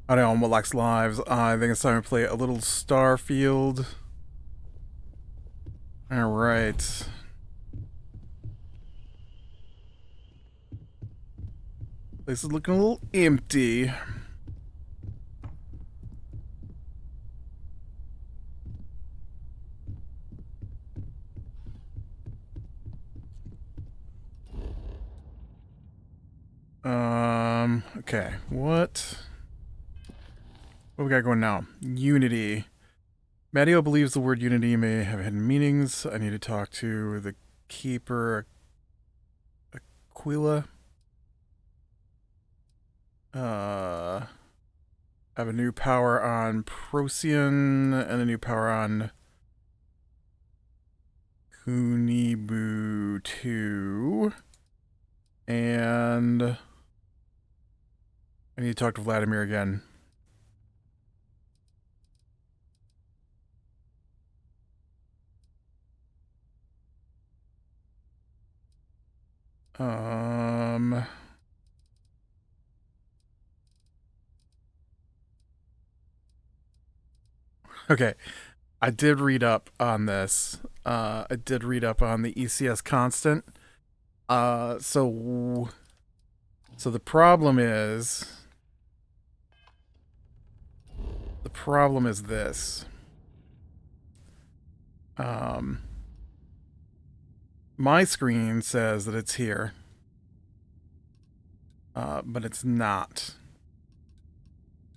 I don't know what likes lives. I think it's time to play a little Starfield. All right. Place is looking a little empty. Okay. What we got going now? Unity. Matteo believes the word unity may have hidden meanings. I need to talk to the keeper, Aquila. Uh, have a new power on Procyon and a new power on Kunibu 2. And I need to talk to Vladimir again. Um. Okay, I did read up on this. I did read up on the ECS constant. So the problem is this. Um, my screen says that it's here, but it's not.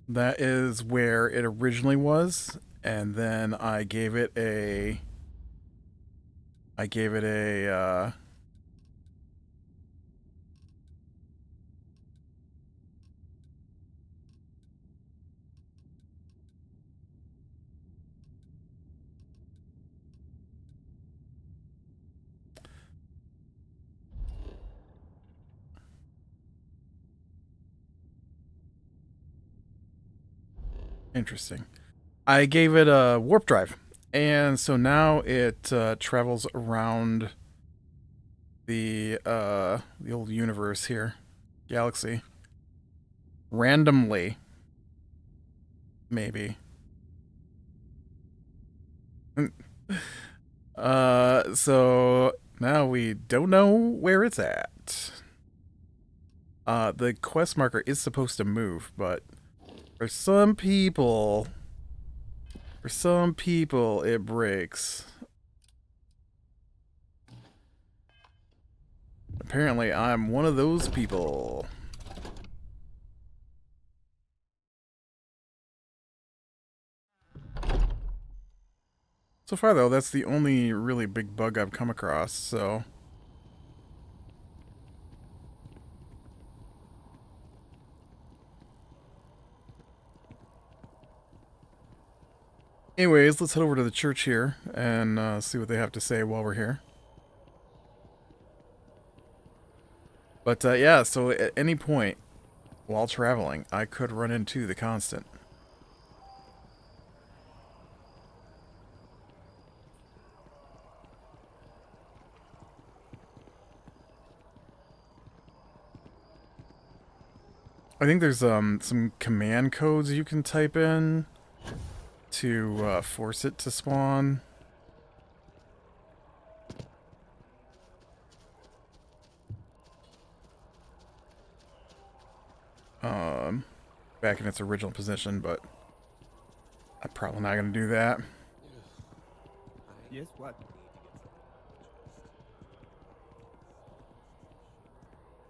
That is where it originally was, and then I gave it a interesting. I gave it a warp drive, and so now it travels around the old universe here, galaxy, randomly, maybe. So now we don't know where it's at. The quest marker is supposed to move, but for some people, it breaks. Apparently, I'm one of those people. So far, though, that's the only really big bug I've come across, so. Anyways, let's head over to the church here and see what they have to say while we're here. But yeah, so at any point while traveling, I could run into the constant. I think there's some command codes you can type in to force it to spawn. Um, Back in its original position, but I'm probably not gonna do that. Yes, what?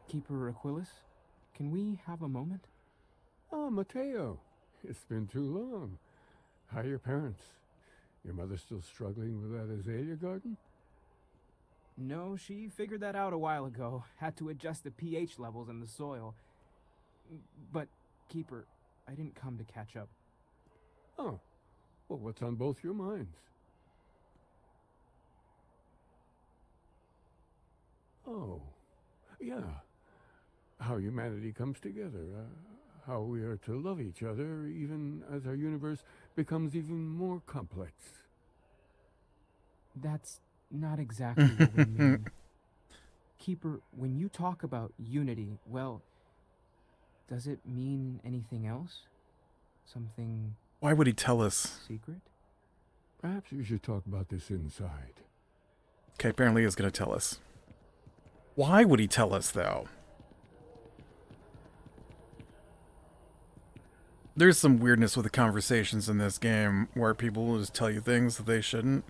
Keeper Aquilus, can we have a moment? Oh, Mateo. It's been too long. How are your parents? Your mother still struggling with that azalea garden? No, she figured that out a while ago. Had to adjust the pH levels in the soil. But, Keeper, I didn't come to catch up. Oh, well, what's on both your minds? Oh, yeah. How humanity comes together. How we are to love each other even as our universe becomes even more complex. That's not exactly what we mean. Keeper, when you talk about unity, well, does it mean anything else? Something Why would he tell us? secret? Perhaps we should talk about this inside. Okay, apparently he's going to tell us. Why would he tell us, though? There's some weirdness with the conversations in this game where people will just tell you things that they shouldn't.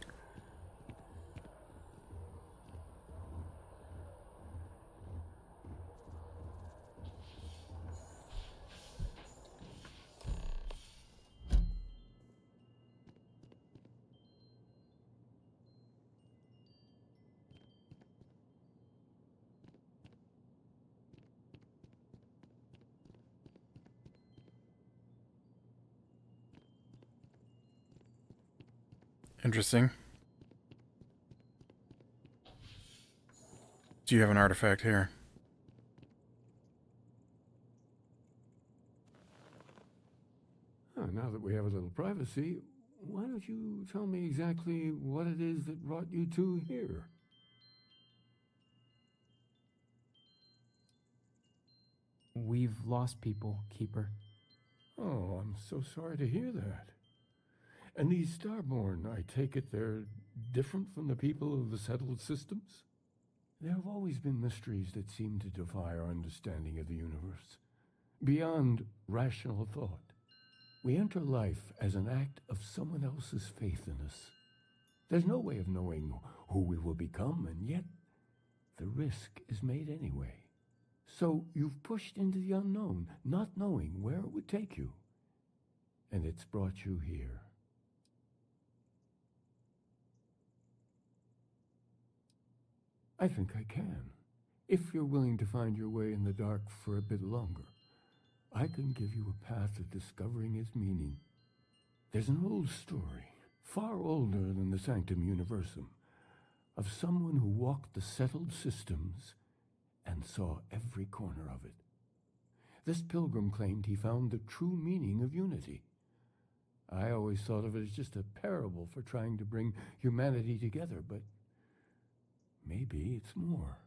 Interesting. Do you have an artifact here? Now that we have a little privacy, why don't you tell me exactly what it is that brought you two here? We've lost people, Keeper. Oh, I'm so sorry to hear that. And these Starborn, I take it they're different from the people of the settled systems? There have always been mysteries that seem to defy our understanding of the universe, beyond rational thought. We enter life as an act of someone else's faith in us. There's no way of knowing who we will become, and yet the risk is made anyway. So you've pushed into the unknown, not knowing where it would take you. And it's brought you here. I think I can, if you're willing to find your way in the dark for a bit longer. I can give you a path of discovering its meaning. There's an old story, far older than the Sanctum Universum, of someone who walked the settled systems and saw every corner of it. This pilgrim claimed he found the true meaning of unity. I always thought of it as just a parable for trying to bring humanity together, but maybe it's more.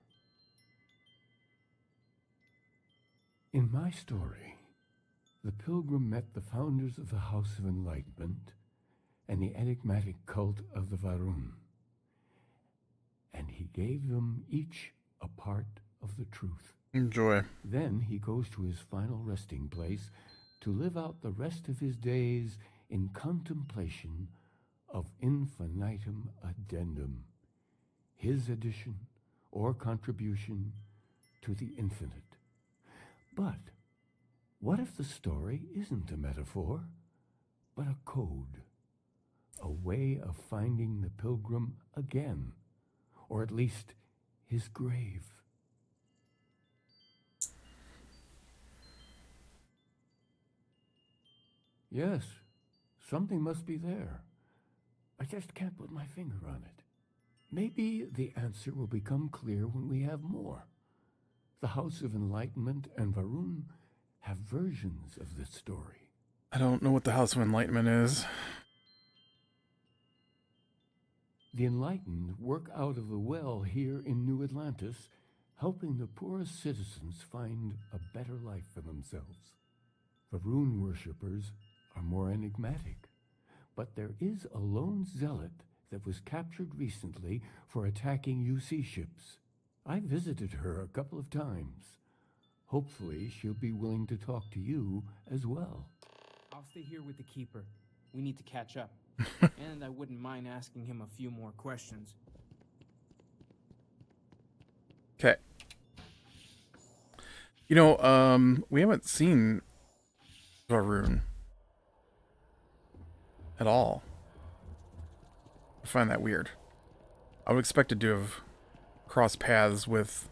In my story, the pilgrim met the founders of the House of Enlightenment and the enigmatic cult of the Varun, and he gave them each a part of the truth. Enjoy. Then he goes to his final resting place to live out the rest of his days in contemplation of infinitum addendum, his addition or contribution to the infinite. But what if the story isn't a metaphor, but a code, a way of finding the pilgrim again, or at least his grave? Yes, something must be there. I just can't put my finger on it. Maybe the answer will become clear when we have more. The House of Enlightenment and Varun have versions of this story. I don't know what the House of Enlightenment is. The enlightened work out of the well here in New Atlantis, helping the poorest citizens find a better life for themselves. Varun worshippers are more enigmatic, but there is a lone zealot that was captured recently for attacking UC ships. I visited her a couple of times. Hopefully she'll be willing to talk to you as well. I'll stay here with the Keeper. We need to catch up. And I wouldn't mind asking him a few more questions. Okay. You know, we haven't seen Varun at all. I find that weird. I would expect to have crossed paths with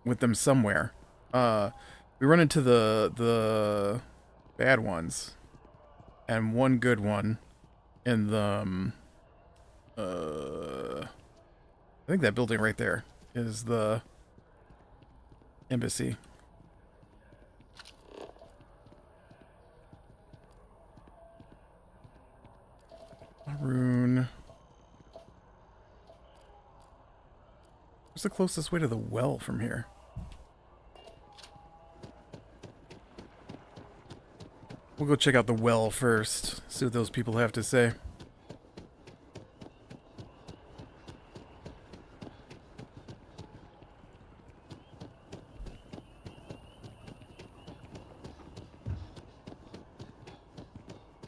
them somewhere. We run into the bad ones and one good one in the I think that building right there is the embassy. Maroon. Where's the closest way to the well from here? We'll go check out the well first. See what those people have to say.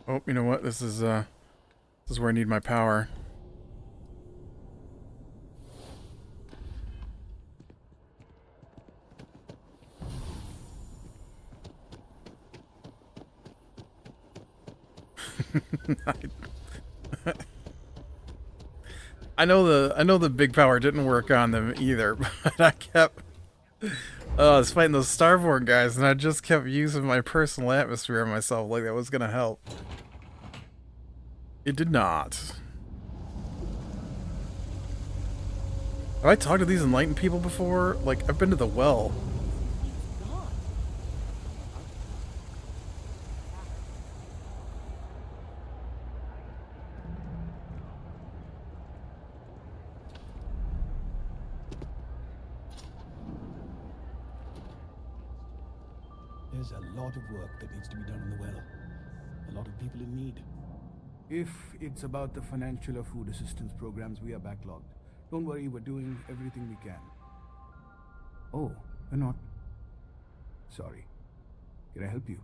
Oh, you know what? This is where I need my power. I know the big power didn't work on them either, but I kept I was fighting those Starborn guys and I just kept using my personal atmosphere on myself like that was gonna help. It did not. Have I talked to these enlightened people before? Like, I've been to the well. There's a lot of work that needs to be done in the well. A lot of people in need. If it's about the financial or food assistance programs, we are backlogged. Don't worry, we're doing everything we can. Oh, we're not. Sorry. Can I help you?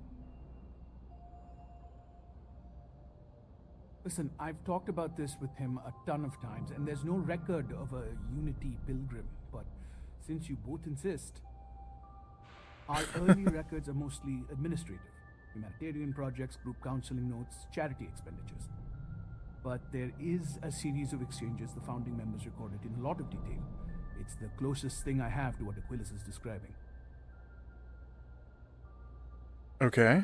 Listen, I've talked about this with him a ton of times, and there's no record of a Unity pilgrim, but since you both insist, our early records are mostly administrative. Humanitarian projects, group counseling notes, charity expenditures. But there is a series of exchanges the founding members recorded in a lot of detail. It's the closest thing I have to what Aquilus is describing. Okay.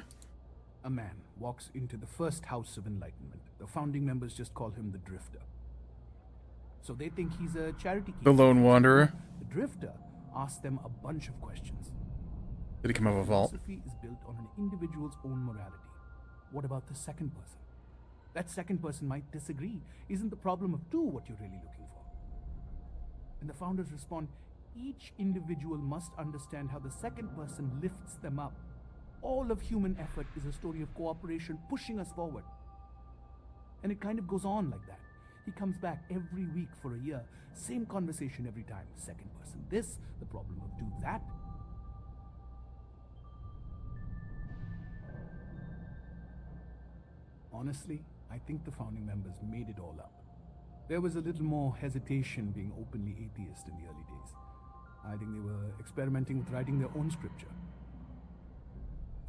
A man walks into the first house of enlightenment. The founding members just call him the Drifter. So they think he's a charity keeper. The Lone Wanderer. The Drifter asks them a bunch of questions. Did he come out of a vault? Philosophy is built on an individual's own morality. What about the second person? That second person might disagree. Isn't the problem of two what you're really looking for? And the founders respond, each individual must understand how the second person lifts them up. All of human effort is a story of cooperation pushing us forward. And it kind of goes on like that. He comes back every week for a year. Same conversation every time. Second person this, the problem of two that. Honestly, I think the founding members made it all up. There was a little more hesitation being openly atheist in the early days. I think they were experimenting with writing their own scripture.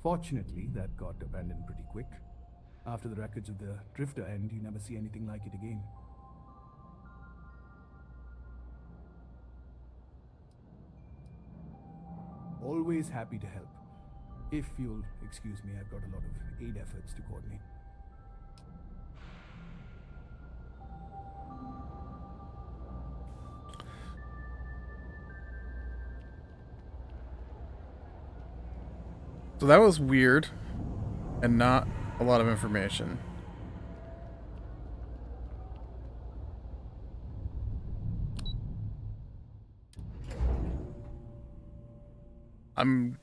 Fortunately, that got abandoned pretty quick. After the records of the Drifter end, you never see anything like it again. Always happy to help. If you'll excuse me, I've got a lot of aid efforts to coordinate. So that was weird and not a lot of information. I'm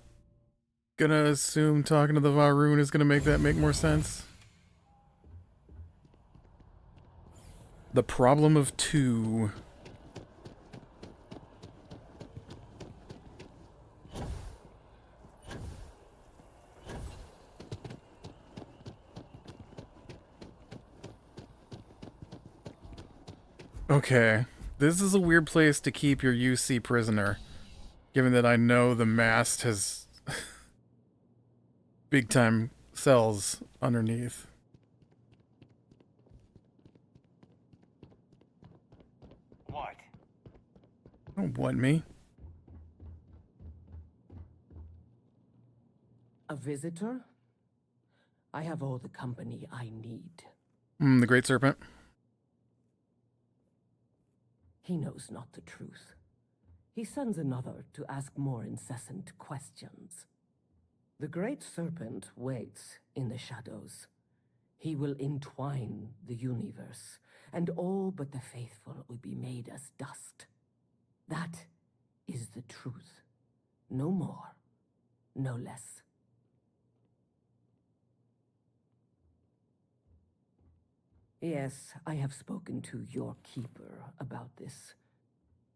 gonna assume talking to the Varun is gonna make that make more sense. The problem of two. Okay, this is a weird place to keep your UC prisoner, given that I know the mast has big time cells underneath. What? Don't want me. A visitor? I have all the company I need. The Great Serpent. He knows not the truth. He sends another to ask more incessant questions. The Great Serpent waits in the shadows. He will entwine the universe, and all but the faithful will be made as dust. That is the truth. No more, no less. Yes, I have spoken to your keeper about this.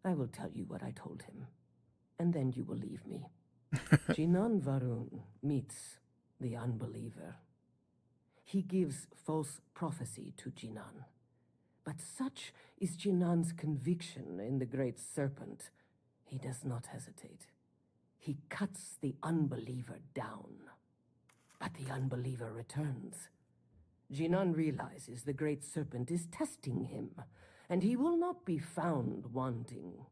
I will tell you what I told him, and then you will leave me. Jinan Varun meets the unbeliever. He gives false prophecy to Jinan. But such is Jinan's conviction in the Great Serpent, he does not hesitate. He cuts the unbeliever down. But the unbeliever returns. Jinan realizes the Great Serpent is testing him, and he will not be found wanting.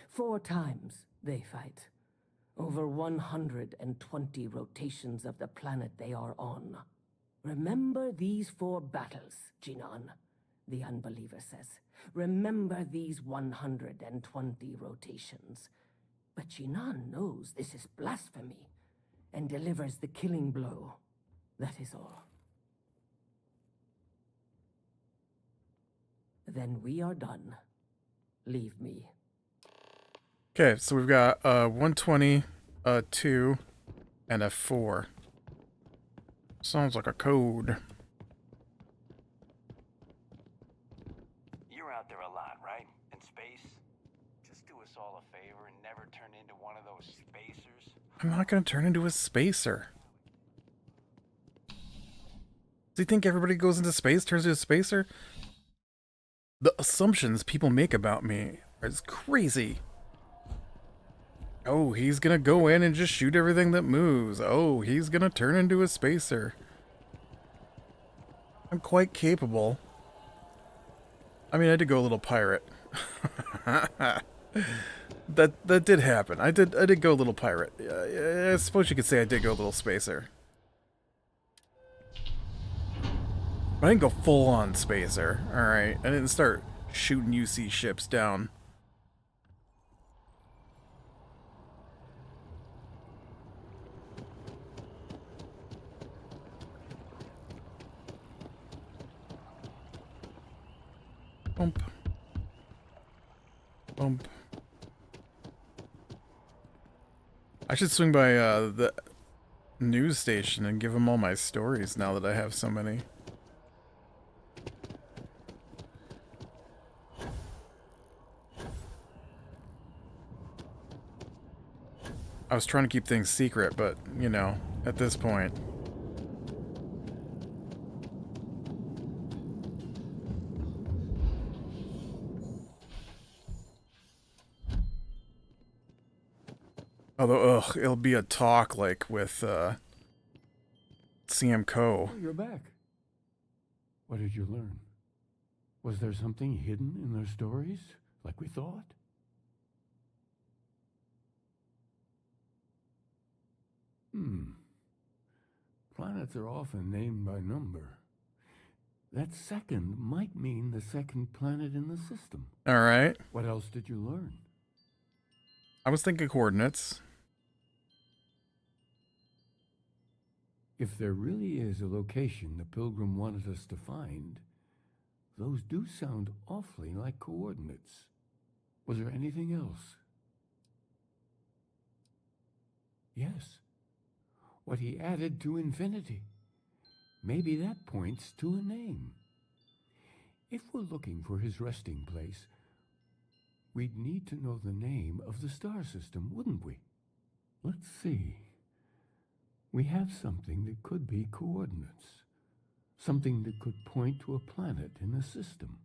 4 times they fight. Over 120 rotations of the planet they are on. Remember these 4 battles, Jinan, the unbeliever says. Remember these 120 rotations. But Jinan knows this is blasphemy, and delivers the killing blow. That is all. Then we are done. Leave me. Okay, so we've got 120, 2, and a 4. Sounds like a code. You're out there a lot, right? In space? Just do us all a favor and never turn into one of those spacers. I'm not gonna turn into a spacer. Do you think everybody goes into space, turns into a spacer? The assumptions people make about me is crazy. Oh, he's gonna go in and just shoot everything that moves. Oh, he's gonna turn into a spacer. I'm quite capable. I mean, I did go a little pirate. that did happen. I did go a little pirate. I suppose you could say I did go a little spacer. But I didn't go full on spacer. Alright. I didn't start shooting UC ships down. Bump. Bump. I should swing by the news station and give them all my stories now that I have so many. I was trying to keep things secret, but, you know, at this point. Although, ugh, it'll be a talk like with CM Co. Oh, you're back. What did you learn? Was there something hidden in their stories, like we thought? Planets are often named by number. That second might mean the second planet in the system. Alright. What else did you learn? I was thinking coordinates. If there really is a location the Pilgrim wanted us to find, those do sound awfully like coordinates. Was there anything else? Yes. What he added to infinity. Maybe that points to a name. If we're looking for his resting place, we'd need to know the name of the star system, wouldn't we? Let's see. We have something that could be coordinates. Something that could point to a planet in the system.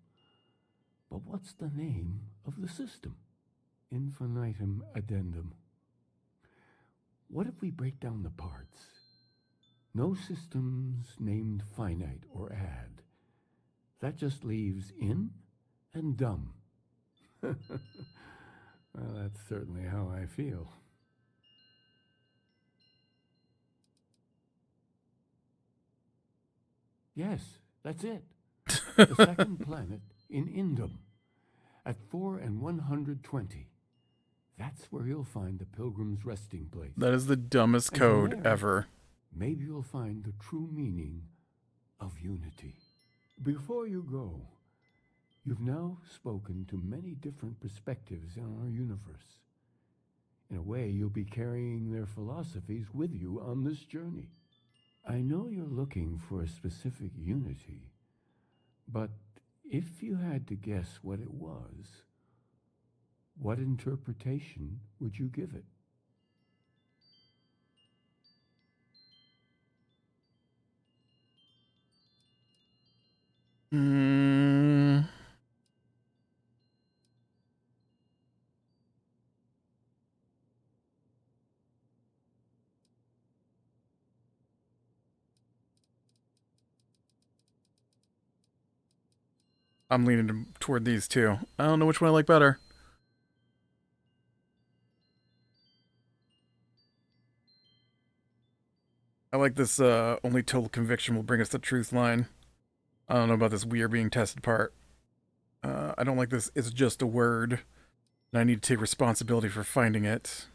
But what's the name of the system? Infinitum addendum. What if we break down the parts? No systems named finite or add. That just leaves in and dumb. Well, that's certainly how I feel. Yes, that's it. The second planet in Indum, at 4 and 120. That's where you'll find the Pilgrim's resting place. That is the dumbest code ever. Maybe you'll find the true meaning of unity. Before you go, you've now spoken to many different perspectives in our universe. In a way, you'll be carrying their philosophies with you on this journey. I know you're looking for a specific unity, But if you had to guess what it was, what interpretation would you give it? Hmm. I'm leaning toward these two. I don't know which one I like better. I like this only total conviction will bring us the truth line. I don't know about this we are being tested part. I don't like this it's just a word, and I need to take responsibility for finding it.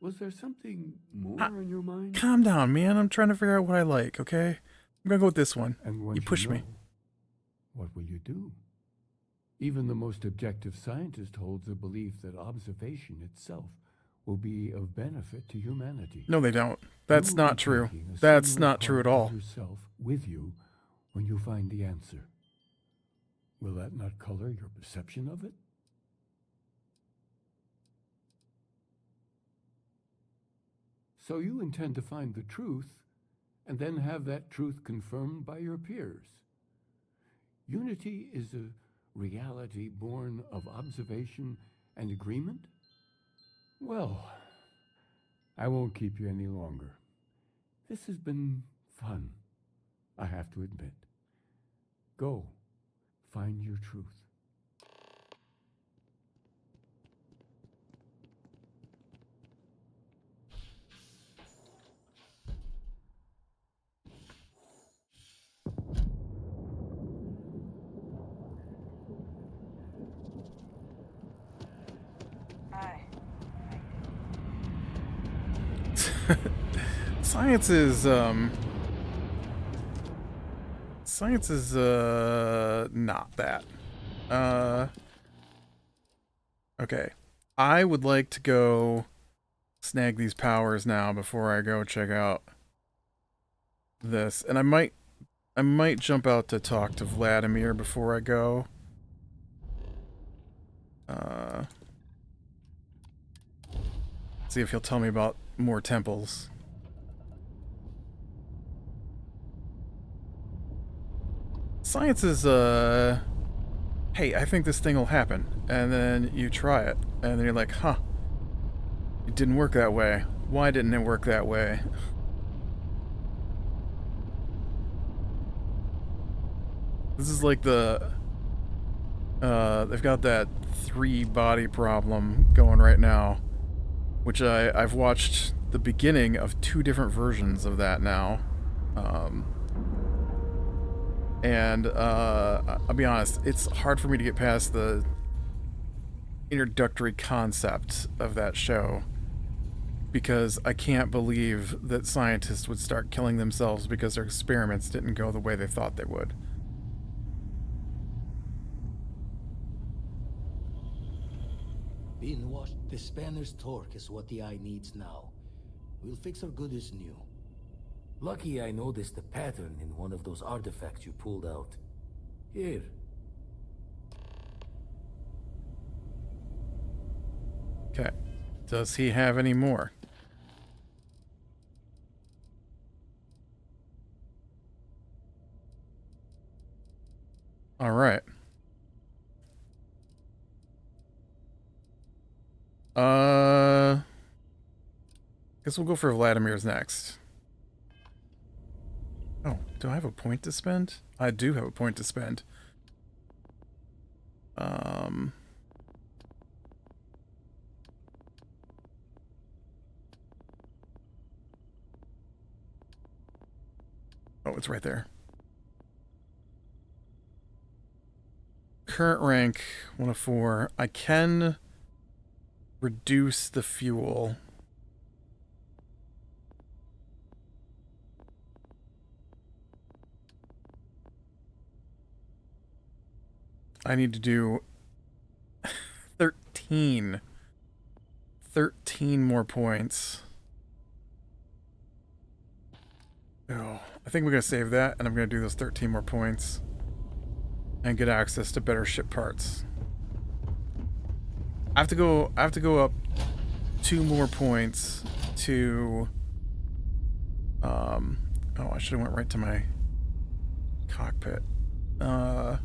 Was there something more on your mind? Calm down, man. I'm trying to figure out what I like, okay? I'm gonna go with this one. And once You push me. know, what will you do? Even the most objective scientist holds the belief that observation itself will be of benefit to humanity. No, they don't. That's You will not be true. taking a That's similar not true at part all. of yourself with you when you find the answer. Will that not color your perception of it? So you intend to find the truth and then have that truth confirmed by your peers. Unity is a reality born of observation and agreement? Well, I won't keep you any longer. This has been fun, I have to admit. Go, find your truth. Science is not that. Okay. I would like to go snag these powers now before I go check out this. And I might jump out to talk to Vladimir before I go. See if he'll tell me about more temples. Science is, hey, I think this thing will happen. And then you try it. And then you're like, huh, it didn't work that way. Why didn't it work that way? This is like the, they've got that 3-body problem going right now, which I've watched the beginning of 2 different versions of that now. And I'll be honest, it's hard for me to get past the introductory concept of that show, because I can't believe that scientists would start killing themselves because their experiments didn't go the way they thought they would. Being washed, the spanner's torque is what the eye needs now. We'll fix her good as new. Lucky I noticed a pattern in one of those artifacts you pulled out. Here. Okay. Does he have any more? All right. Guess we'll go for Vladimir's next. Oh, do I have a point to spend? I do have a point to spend. Oh, it's right there. Current rank, 1 of 4. I can reduce the fuel. I need to do 13. 13 more points. Oh, I think we're going to save that, and I'm going to do those 13 more points. and get access to better ship parts. I have to go up 2 more points to oh, I should have went right to my cockpit. I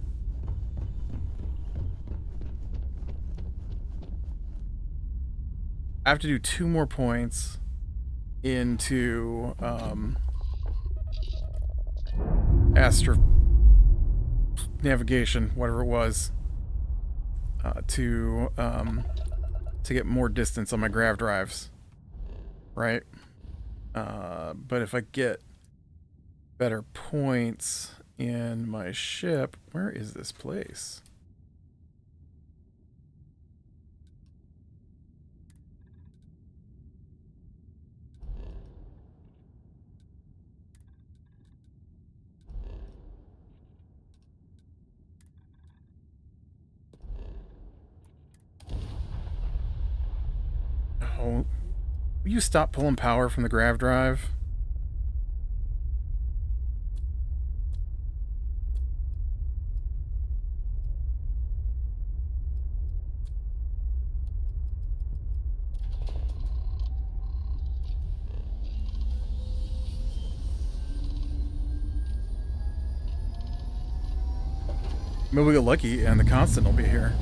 have to do 2 more points into astro navigation, whatever it was, to get more distance on my grav drives, right? But if I get better points in my ship, where is this place? Oh, will you stop pulling power from the grav drive? Maybe we'll get lucky and the constant will be here.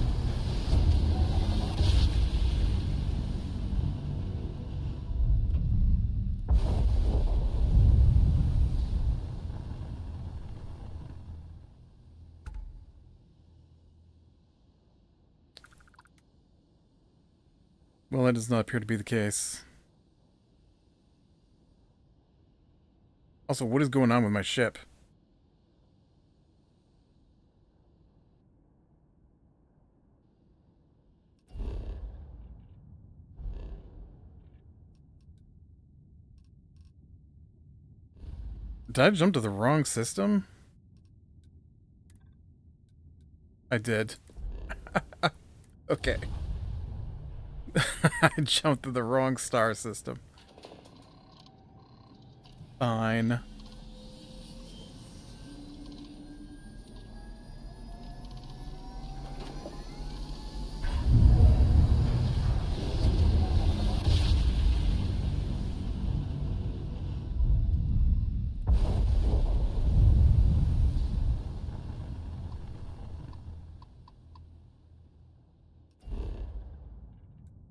Well, that does not appear to be the case. Also, what is going on with my ship? Did I jump to the wrong system? I did. Okay. I jumped to the wrong star system. Fine.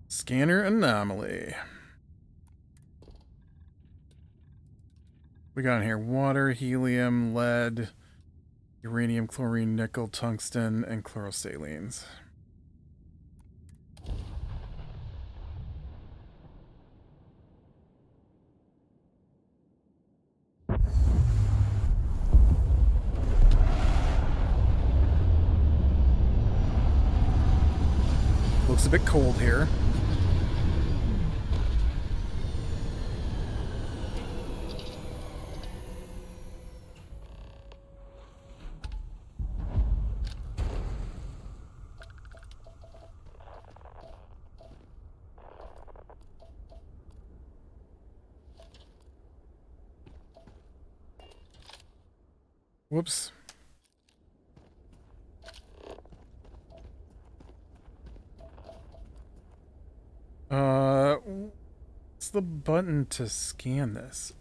Scanner anomaly. We got in here water, helium, lead, uranium, chlorine, nickel, tungsten, and chlorosalines. Looks a bit cold here. Whoops. What's the button to scan this?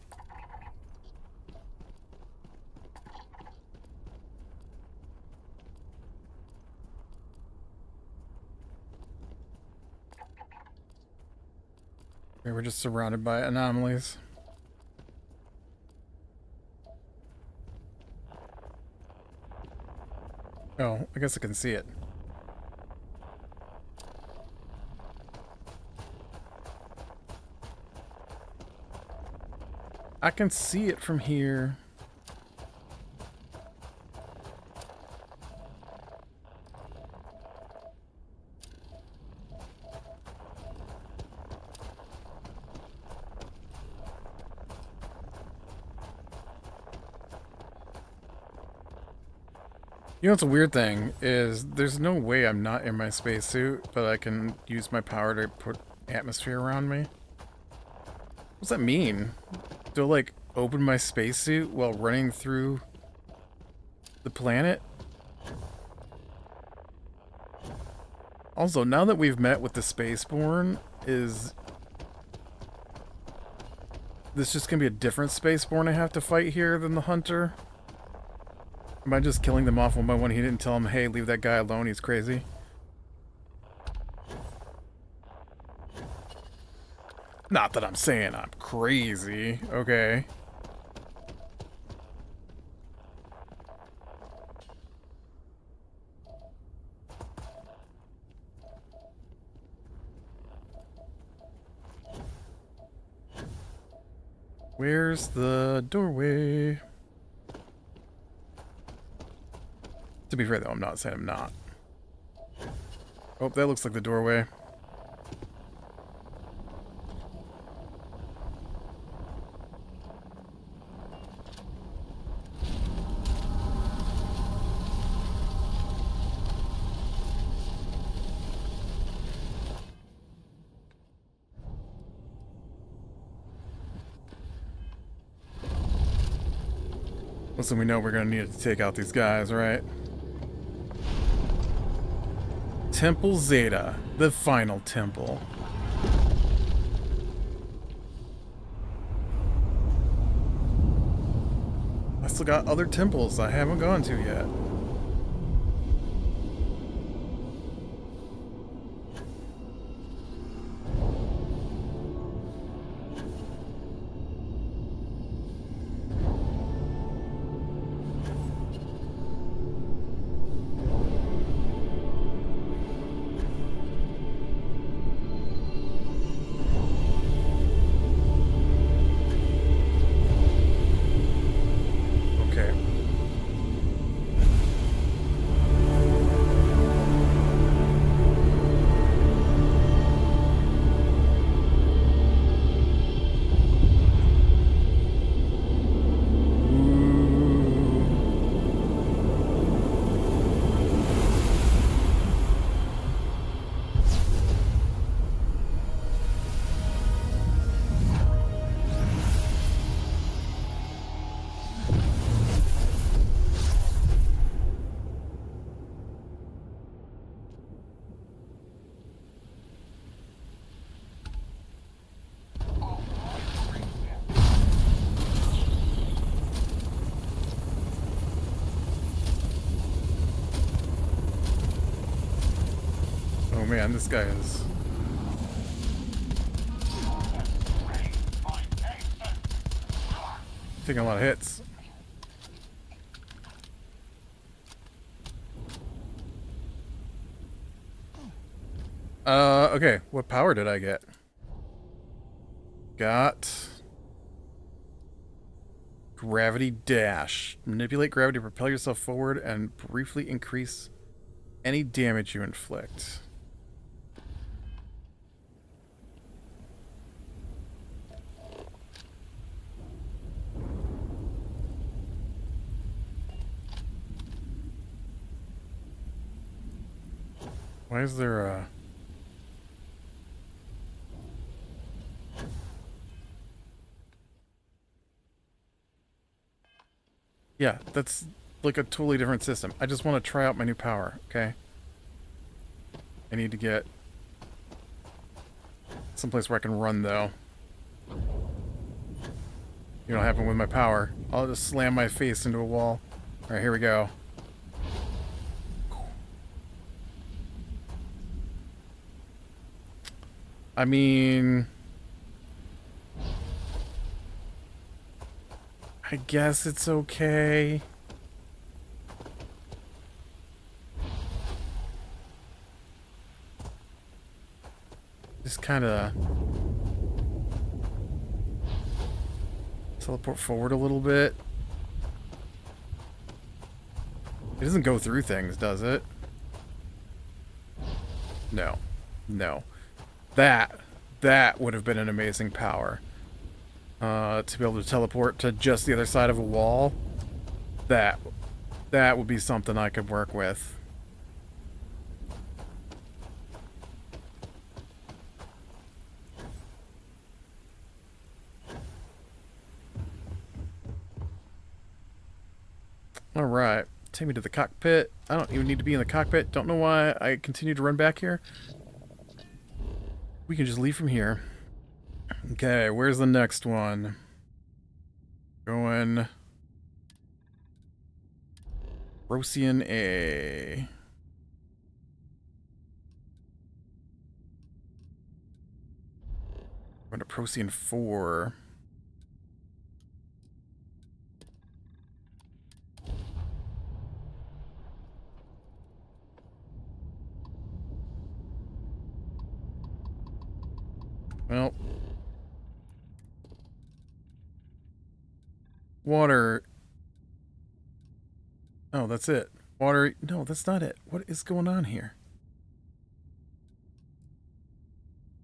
Okay, we're just surrounded by anomalies. Oh, I guess I can see it. I can see it from here. You know what's a weird thing is there's no way I'm not in my spacesuit, but I can use my power to put atmosphere around me. What's that mean? Do I, like, open my spacesuit while running through the planet? Also, now that we've met with the Spaceborne, is this just gonna be a different Spaceborne I have to fight here than the Hunter? Am I just killing them off one by one? He didn't tell him, hey, leave that guy alone, he's crazy. Not that I'm saying I'm crazy, okay. Where's the doorway? To be fair though, I'm not saying I'm not. Oh, that looks like the doorway. Listen, we know we're gonna need to take out these guys, right? Temple Zeta, the final temple. I still got other temples I haven't gone to yet. Okay. Oh man, this guy is... taking a lot of hits. Okay, what power did I get? Got... Gravity Dash. Manipulate gravity to propel yourself forward and briefly increase any damage you inflict. Why is there a... Yeah, that's like a totally different system. I just want to try out my new power, okay? I need to get someplace where I can run, though. You know what happened with my power? I'll just slam my face into a wall. Alright, here we go. I mean... I guess it's okay. Just kind of teleport forward a little bit. It doesn't go through things, does it? No. No. That would have been an amazing power. To be able to teleport to just the other side of a wall. That would be something I could work with. Alright. take me to the cockpit. I don't even need to be in the cockpit. Don't know why I continue to run back here. We can just leave from here. Okay, where's the next one? Going... Procyon A. Going to Procyon 4. Well. Water. Oh, that's it. Water. No, that's not it. What is going on here?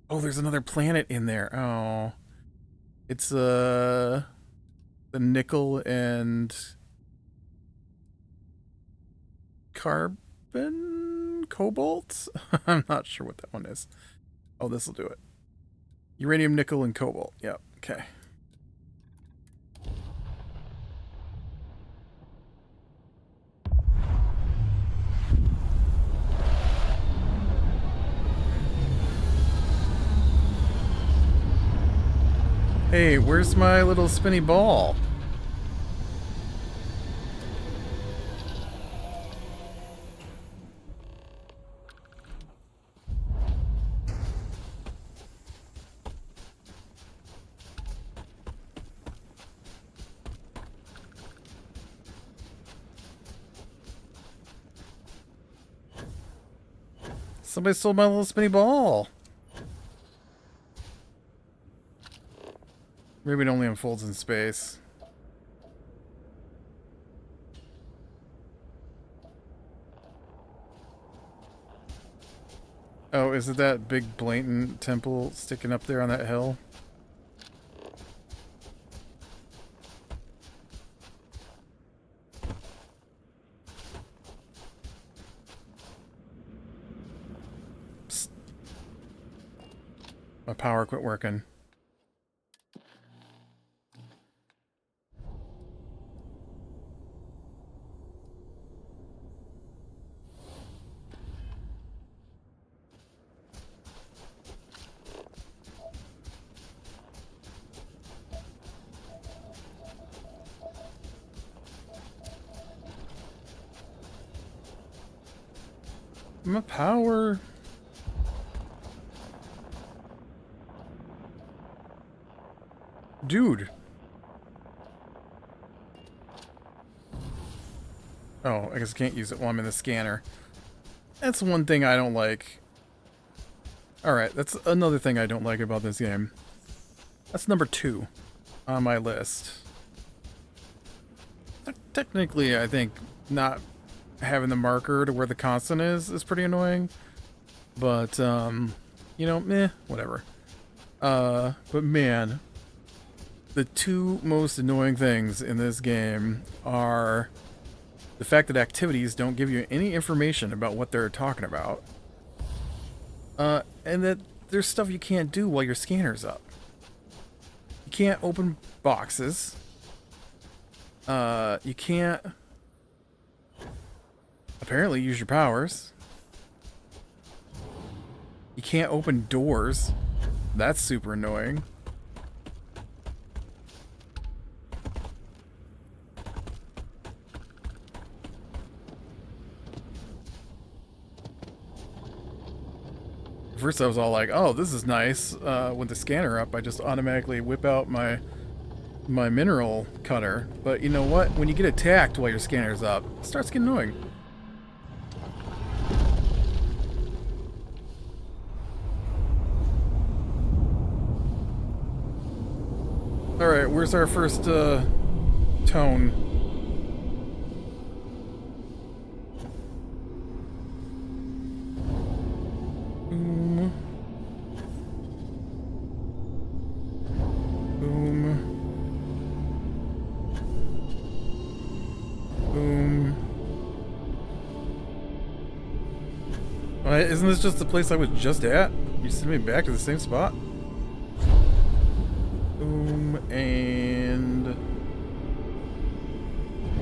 Oh, there's another planet in there. Oh. It's, the nickel and carbon? Cobalt? I'm not sure what that one is. Oh, this will do it. Uranium, nickel, and cobalt. Yep. Okay. Hey, where's my little spinny ball? Somebody stole my little spinny ball. Maybe it only unfolds in space. Oh, is it that big blatant temple sticking up there on that hill? Psst. My power quit working. My power. Dude. Oh, I guess I can't use it while I'm in the scanner. That's one thing I don't like. Alright, that's another thing I don't like about this game. That's number 2 on my list. Technically, I think not having the marker to where the constant is pretty annoying. But, you know, meh, whatever. But man, the 2 most annoying things in this game are the fact that activities don't give you any information about what they're talking about. And that there's stuff you can't do while your scanner's up. You can't open boxes. You can't apparently use your powers. You can't open doors. That's super annoying. First I was all like, oh, this is nice. With the scanner up, I just automatically whip out my mineral cutter. But you know what? When you get attacked while your scanner's up, it starts getting annoying. Alright, where's our first tone? Boom. Boom. Boom. Isn't this just the place I was just at? You send me back to the same spot? Boom and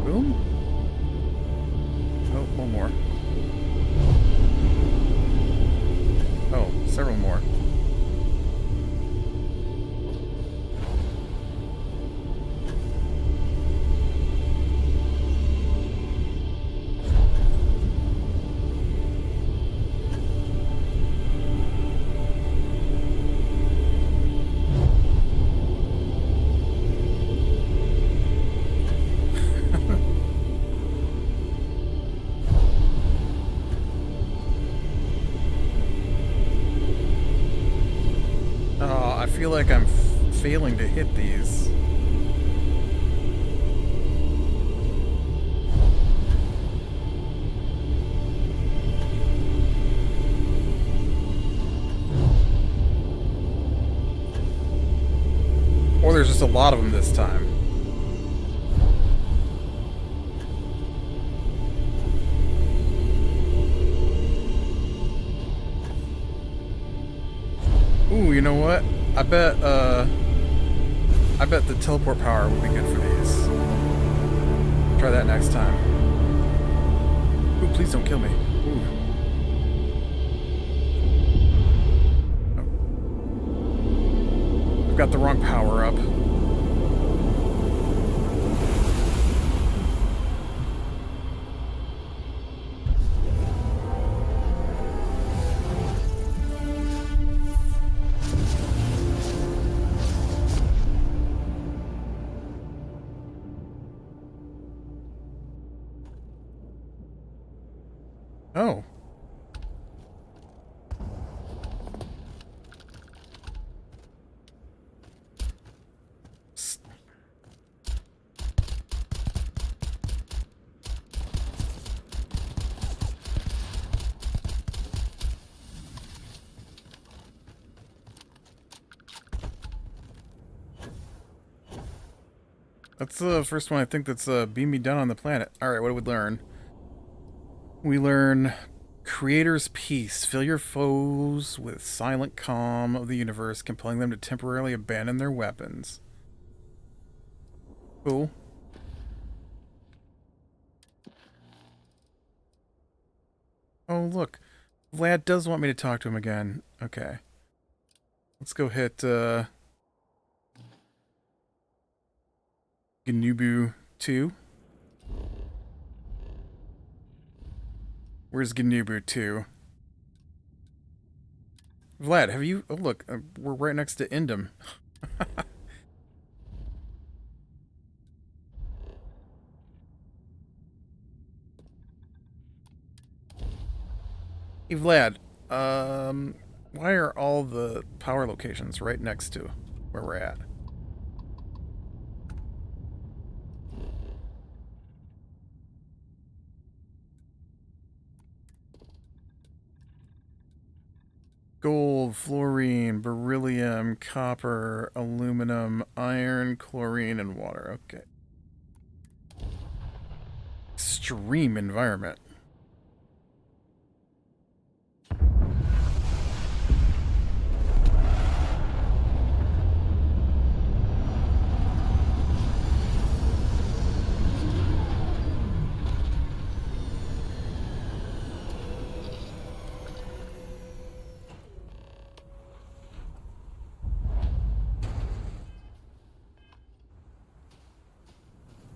boom. several more. Oh, I feel like I'm failing to hit these. Or there's just a lot of them this time. Ooh, you know what? I bet the teleport power would be good for these. Try that next time. Ooh, please don't kill me. Ooh. I've got the wrong power up. Oh. That's the first one I think that's beamed me down on the planet. Alright, what do we learn? We learn Creator's Peace. Fill your foes with silent calm of the universe, compelling them to temporarily abandon their weapons. Cool. Oh, look. Vlad does want me to talk to him again. Okay. Let's go hit, Gnubu 2. Where's Gnubu 2? Vlad, have you... Oh, look. We're right next to Indum. Hey, Vlad. Why are all the power locations right next to where we're at? Gold, fluorine, beryllium, copper, aluminum, iron, chlorine, and water. Okay. Extreme environment.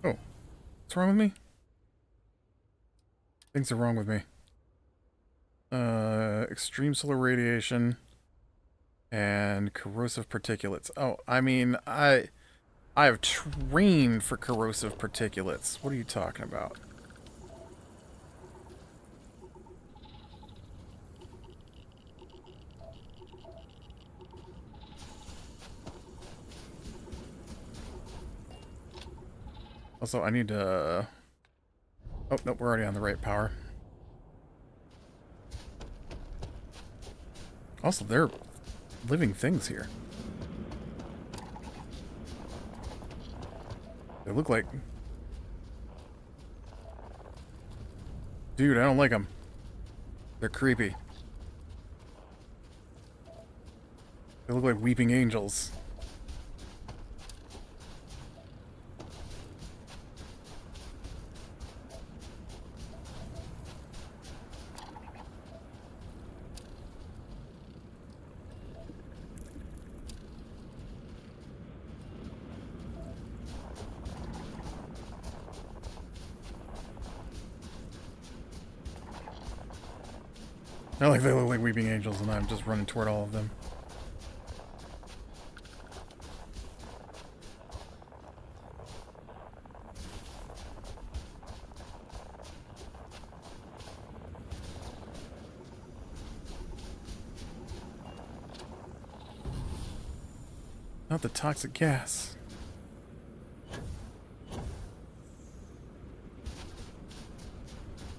Oh, what's wrong with me? Things are wrong with me. Extreme solar radiation and corrosive particulates. Oh, I mean, I have trained for corrosive particulates. What are you talking about? Also, I need to... Oh, nope, we're already on the right power. Also, they're living things here. They look like... Dude, I don't like them. They're creepy. They look like weeping angels. Not like they look like weeping angels and I'm just running toward all of them. Not the toxic gas.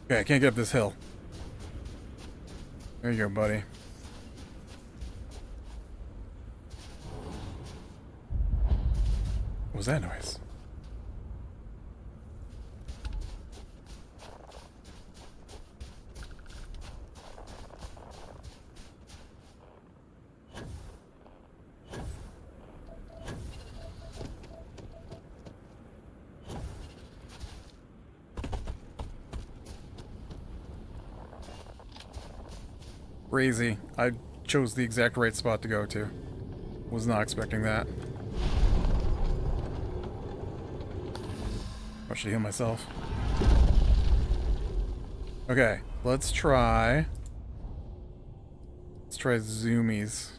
Okay, I can't get up this hill. There you go, buddy. What was that noise? Crazy. I chose the exact right spot to go to. Was not expecting that. I should heal myself. Okay, let's try zoomies.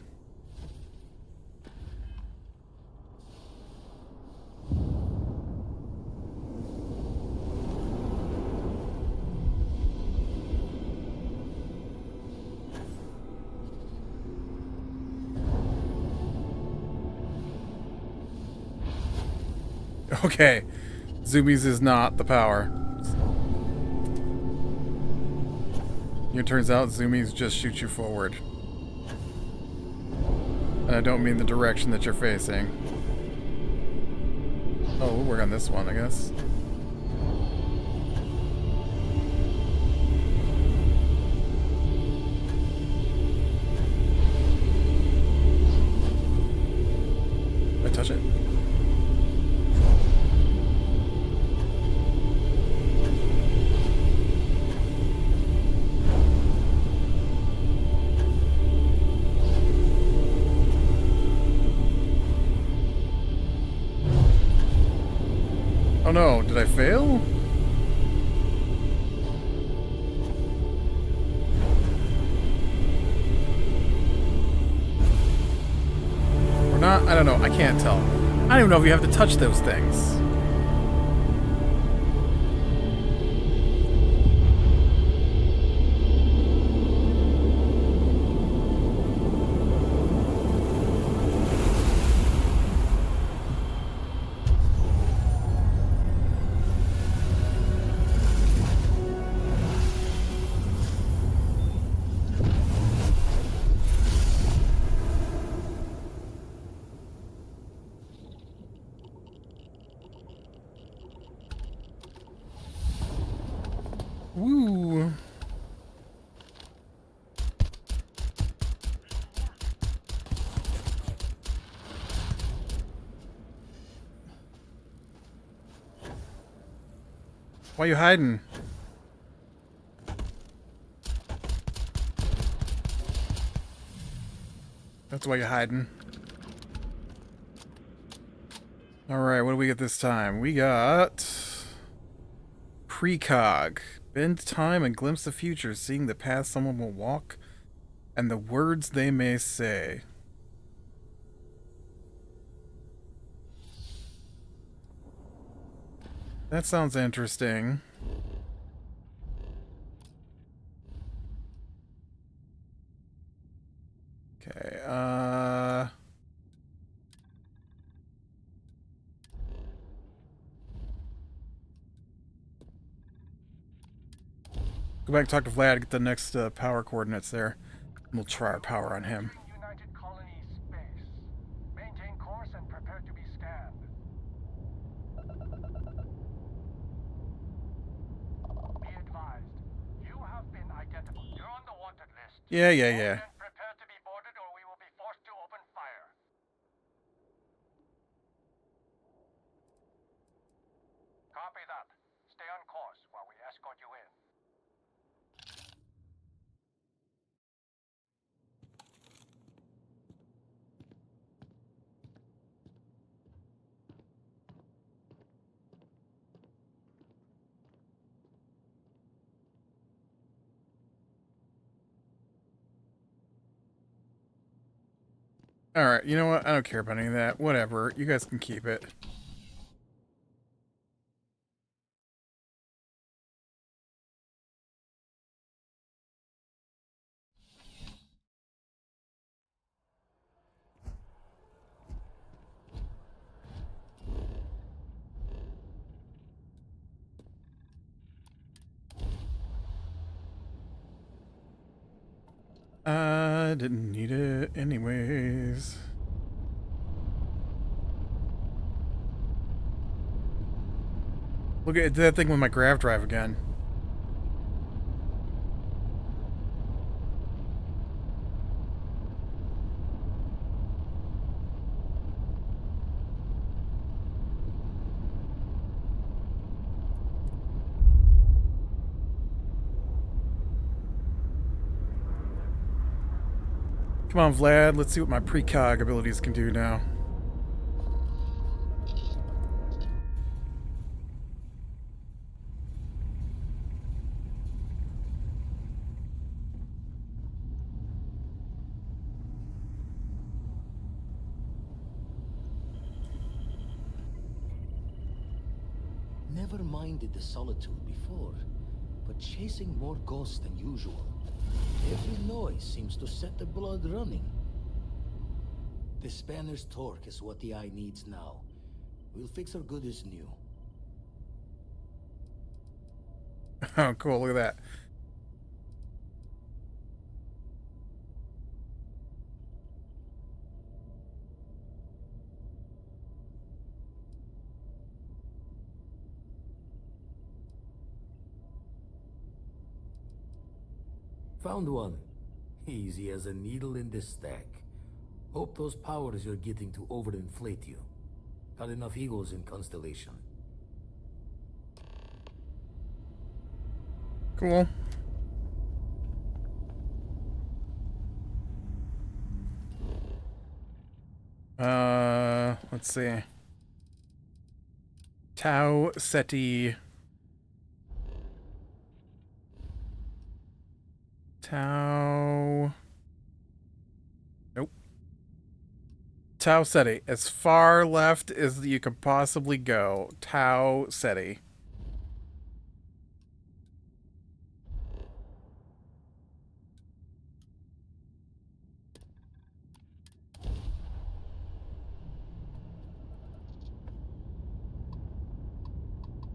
Okay, zoomies is not the power. It turns out zoomies just shoot you forward. And I don't mean the direction that you're facing. Oh, we'll work on this one, I guess. Did I touch it? Oh no, did I fail? Or not? I don't know, I can't tell. I don't even know if you have to touch those things. Woo. Why are you hiding? That's why you're hiding. Alright, what do we get this time? We got Precog. Bend time and glimpse the future, seeing the path someone will walk and the words they may say. That sounds interesting. Okay, go back and talk to Vlad, get the next power coordinates there. And we'll try our power on him. United Colony space. Maintain course and prepare to be scanned. Be advised, you have been identified. You're on the wanted list. Yeah. Prepare to be boarded or we will be forced to open fire. Copy that. Stay on course while we escort you in. Alright, you know what? I don't care about any of that. Whatever. You guys can keep it. I didn't need it anyways. Look at that thing with my grav drive again. Come on, Vlad. Let's see what my precog abilities can do now. Never minded the solitude before, but chasing more ghosts than usual. Every noise seems to set the blood running. The spanner's torque is what the eye needs now. We'll fix her good as new. Oh, cool. Look at that. Found one. Easy as a needle in the stack. Hope those powers you're getting to overinflate you. Got enough egos in Constellation. Cool. Let's see. Tau Ceti. Tau. Nope. Tau Ceti. As far left as you could possibly go. Tau Ceti.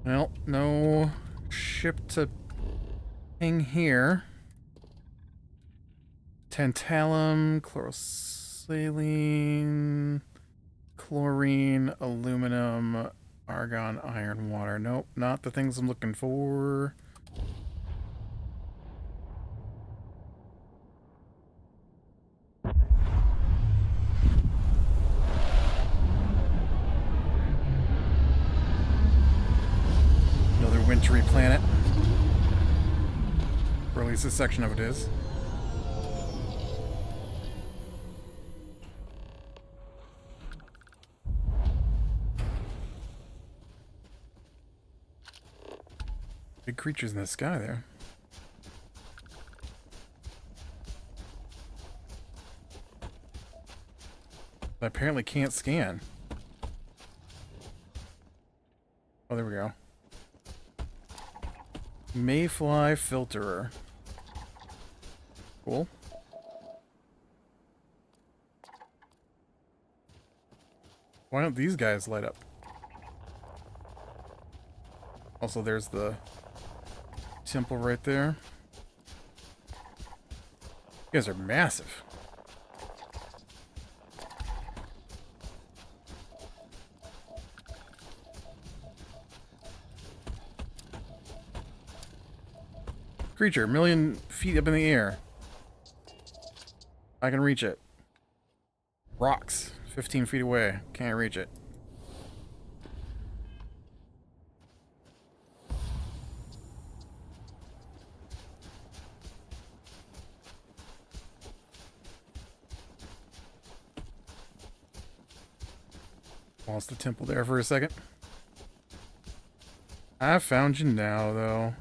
Well, no ship to ping here. Tantalum, chlorosaline, chlorine, aluminum, argon, iron, water. Nope, not the things I'm looking for. Another wintry planet. Or at least a section of it is. Big creatures in the sky there. But apparently can't scan. Oh, there we go. Mayfly filterer. Cool. Why don't these guys light up? Also, there's the temple right there. You guys are massive. Creature, 1,000,000 feet up in the air. I can reach it. Rocks, 15 feet away. Can't reach it. Lost the temple there for a second. I found you now, though.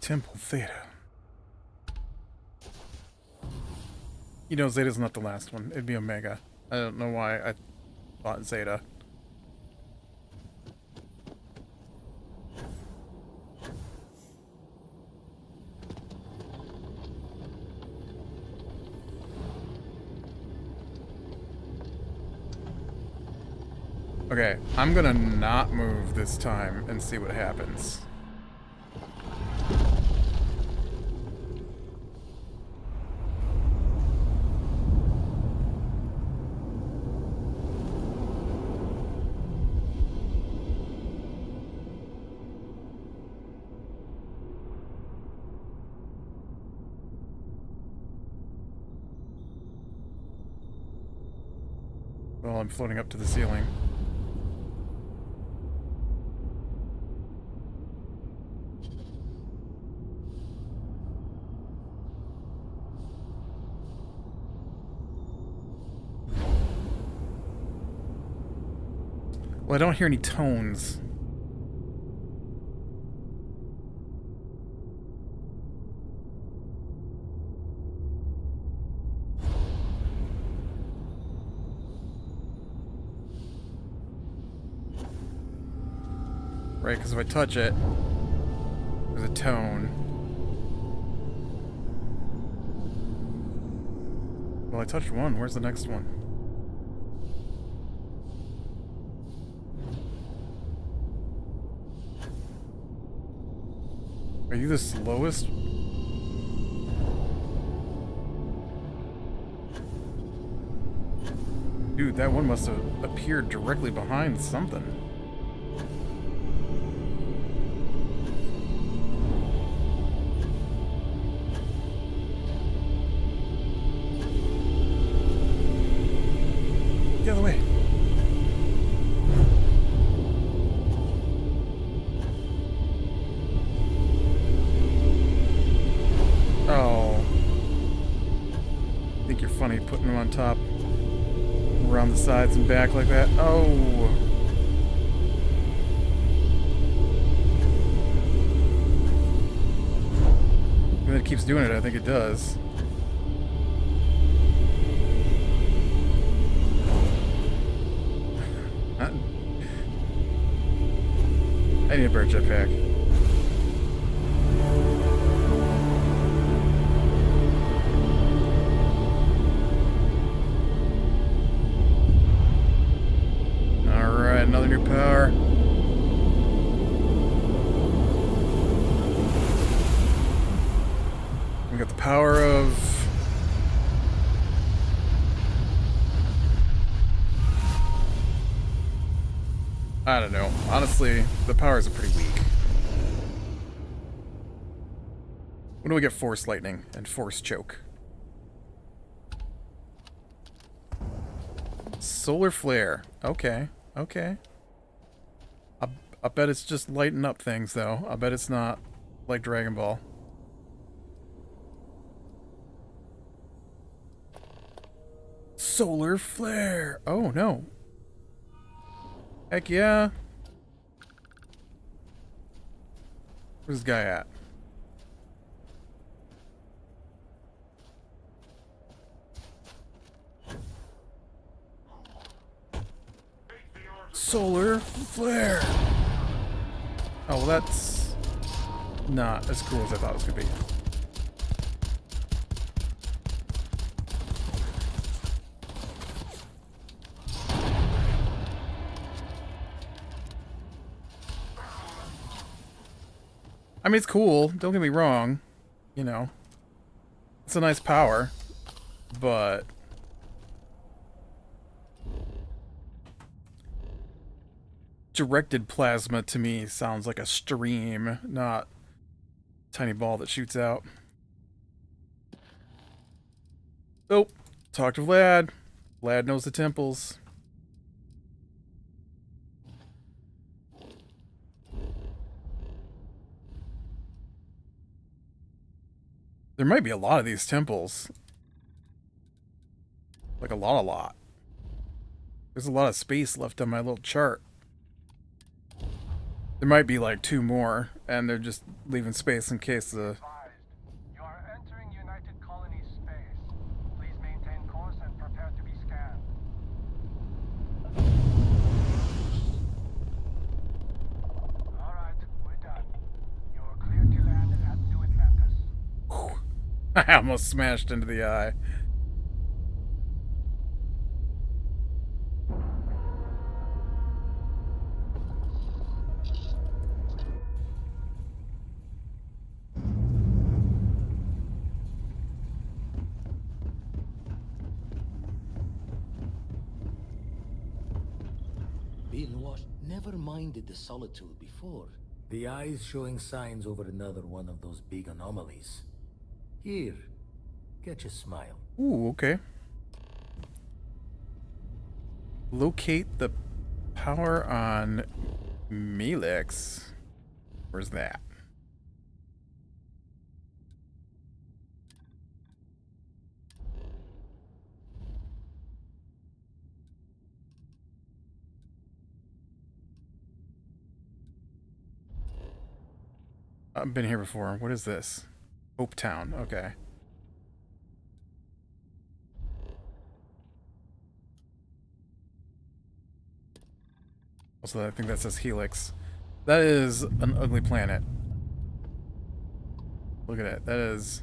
Temple Theta. You know, Zeta's not the last one. It'd be Omega. I don't know why I thought Zeta. Okay, I'm gonna not move this time and see what happens. Well, I'm floating up to the ceiling. Well, I don't hear any tones. Right, because if I touch it, there's a tone. Well, I touched one. Where's the next one? Are you the slowest? Dude, that one must have appeared directly behind something. The other way. Oh. I think you're funny putting them on top, around the sides and back like that. Oh. And it keeps doing it, I think it does. I need a bird jetpack. Alright, another new power. We got the power of... I don't know. Honestly, the powers are pretty weak. When do we get Force Lightning and Force Choke? Solar Flare. Okay. Okay. I bet it's just lighting up things, though. I bet it's not like Dragon Ball. Solar Flare. Oh, no. Heck yeah. Where's this guy at? Solar Flare. Oh, well, that's not as cool as I thought it was going to be. I mean, it's cool. Don't get me wrong. You know, it's a nice power, but directed plasma to me sounds like a stream, not a tiny ball that shoots out. Oh, talk to Vlad. Vlad knows the temples. There might be a lot of these temples. Like a lot. There's a lot of space left on my little chart. There might be like 2 more, and they're just leaving space in case the... Advised. You are entering United Colony space. Please maintain course and prepare to be scanned. All right, we're done. You're clear to land at New Atlantis. I almost smashed into the eye. Being washed. Never minded the solitude before. The eye's showing signs over another one of those big anomalies. Here, get your smile. Ooh, okay. Locate the power on Melix. Where's that? I've been here before. What is this? Hope Town. Okay. Also, I think that says Helix. That is an ugly planet. Look at it. That's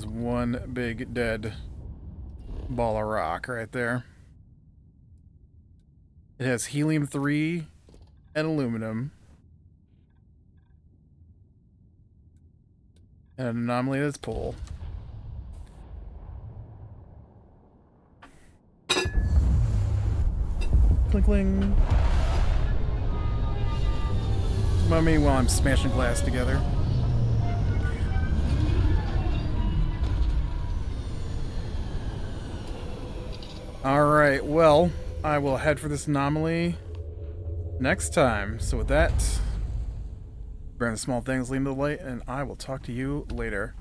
one big dead ball of rock right there. It has helium-3 and aluminum. And an anomaly at its pole. Clink. Mummy while I'm smashing glass together. Alright, well, I will head for this anomaly next time. So with that, burn the small things, lead to the light, and I will talk to you later.